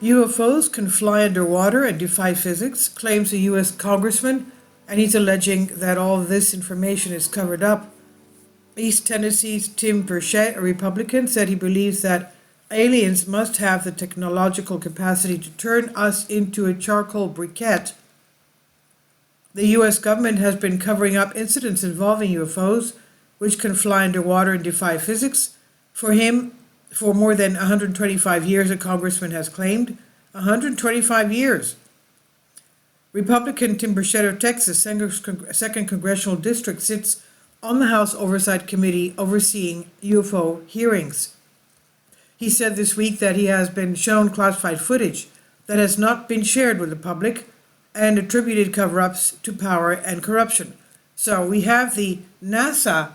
UFOs can fly underwater and defy physics, claims a U.S. Congressman, and he's alleging that all this information is covered up. East Tennessee's Tim Burchett, a Republican, said he believes that aliens must have the technological capacity to turn us into a charcoal briquette. The U.S. government has been covering up incidents involving UFOs, which can fly underwater and defy physics. For him, for more than 125 years, a congressman has claimed. 125 years. Republican Tim Burchett of Texas, 2nd Congressional District, sits on the House Oversight Committee overseeing UFO hearings. He said this week that he has been shown classified footage that has not been shared with the public and attributed cover-ups to power and corruption. So we have the NASA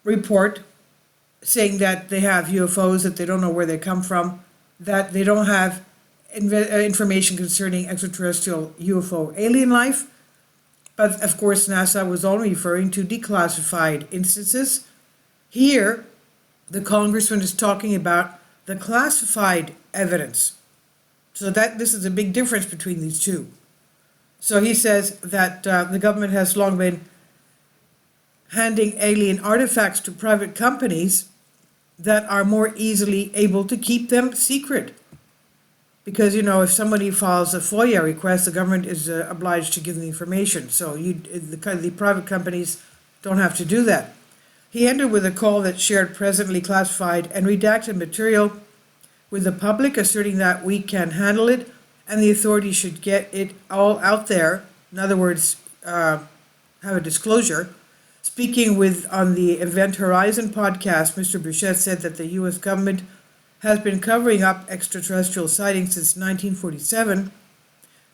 report saying that they have UFOs, that they don't know where they come from, that they don't have information concerning extraterrestrial UFO alien life. But of course, NASA was only referring to declassified instances. Here, the congressman is talking about the classified evidence. So that this is a big difference between these two. So he says that the government has long been handing alien artifacts to private companies that are more easily able to keep them secret. Because, you know, if somebody files a FOIA request, the government is obliged to give them the information. So the private companies don't have to do that. He ended with a call that shared presently classified and redacted material with the public, asserting that we can handle it and the authorities should get it all out there. In other words, have a disclosure. Speaking on the Event Horizon podcast, Mr. Burchett said that the U.S. government has been covering up extraterrestrial sightings since 1947,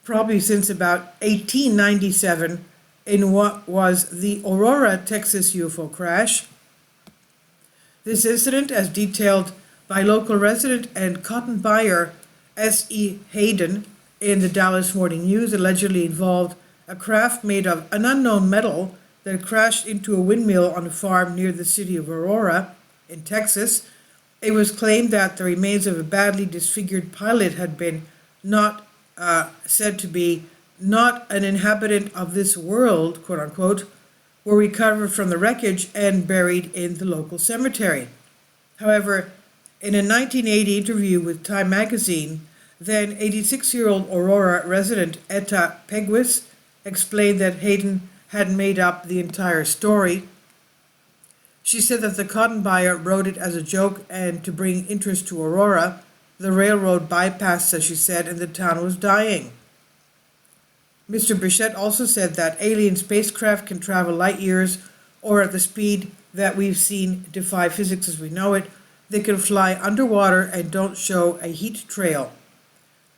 probably since about 1897, in what was the Aurora, Texas UFO crash. This incident, as detailed by local resident and cotton buyer S.E. Hayden in the Dallas Morning News, allegedly involved a craft made of an unknown metal that crashed into a windmill on a farm near the city of Aurora in Texas. It was claimed that the remains of a badly disfigured pilot had been said to be not an inhabitant of this world, quote unquote, were recovered from the wreckage and buried in the local cemetery. However, in a 1980 interview with Time magazine, then 86-year-old Aurora resident Etta Pegwis explained that Hayden had made up the entire story. She said that the cotton buyer wrote it as a joke and to bring interest to Aurora. The railroad bypassed, as she said, and the town was dying. Mr. Burchett also said that alien spacecraft can travel light years or at the speed that we've seen defy physics as we know it. They can fly underwater and don't show a heat trail.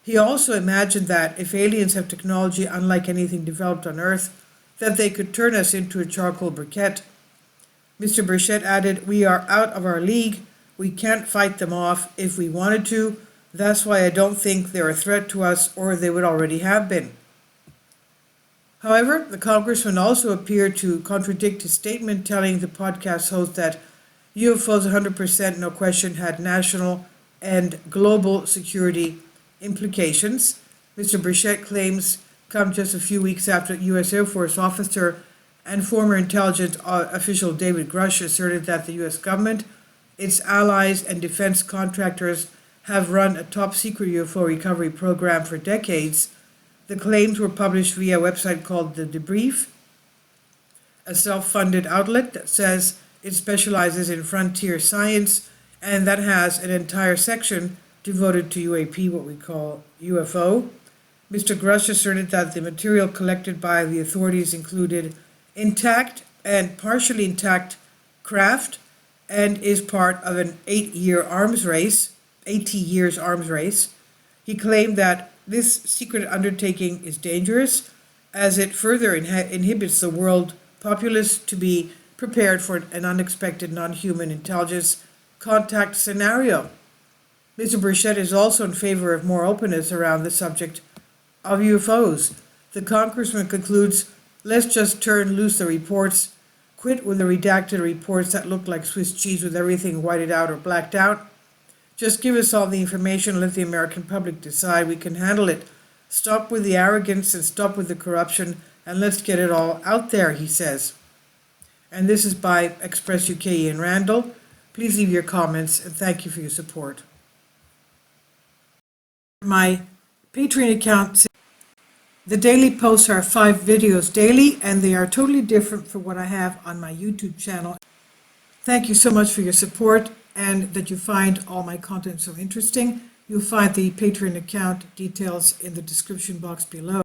He also imagined that if aliens have technology unlike anything developed on Earth, that they could turn us into a charcoal briquette. Mr. Burchett added, "We are out of our league. We can't fight them off if we wanted to. That's why I don't think they're a threat to us, or they would already have been." However, the congressman also appeared to contradict his statement, telling the podcast host that UFOs 100% no question had national and global security implications. Mr. Burchett claims come just a few weeks after U.S. Air Force officer and former intelligence official David Grush asserted that the U.S. government, its allies, and defense contractors have run a top-secret UFO recovery program for decades. The claims were published via a website called The Debrief, a self-funded outlet that says it specializes in frontier science and that has an entire section devoted to UAP, what we call UFO. Mr. Grush asserted that the material collected by the authorities included intact and partially intact craft and is part of an 80 years arms race. He claimed that this secret undertaking is dangerous as it further inhibits the world populace to be prepared for an unexpected non-human intelligence contact scenario. Mr. Burchett is also in favor of more openness around the subject of UFOs. The congressman concludes, "Let's just turn loose the reports, quit with the redacted reports that look like Swiss cheese with everything whited out or blacked out. Just give us all the information, let the American public decide. We can handle it. Stop with the arrogance and stop with the corruption, and let's get it all out there, he says. And this is by Express UK Ian Randall. Please leave your comments, and thank you for your support. My Patreon account, the daily posts are 5 videos daily, and they are totally different from what I have on my YouTube channel. Thank you so much for your support and that you find all my content so interesting. You'll find the Patreon account details in the description box below.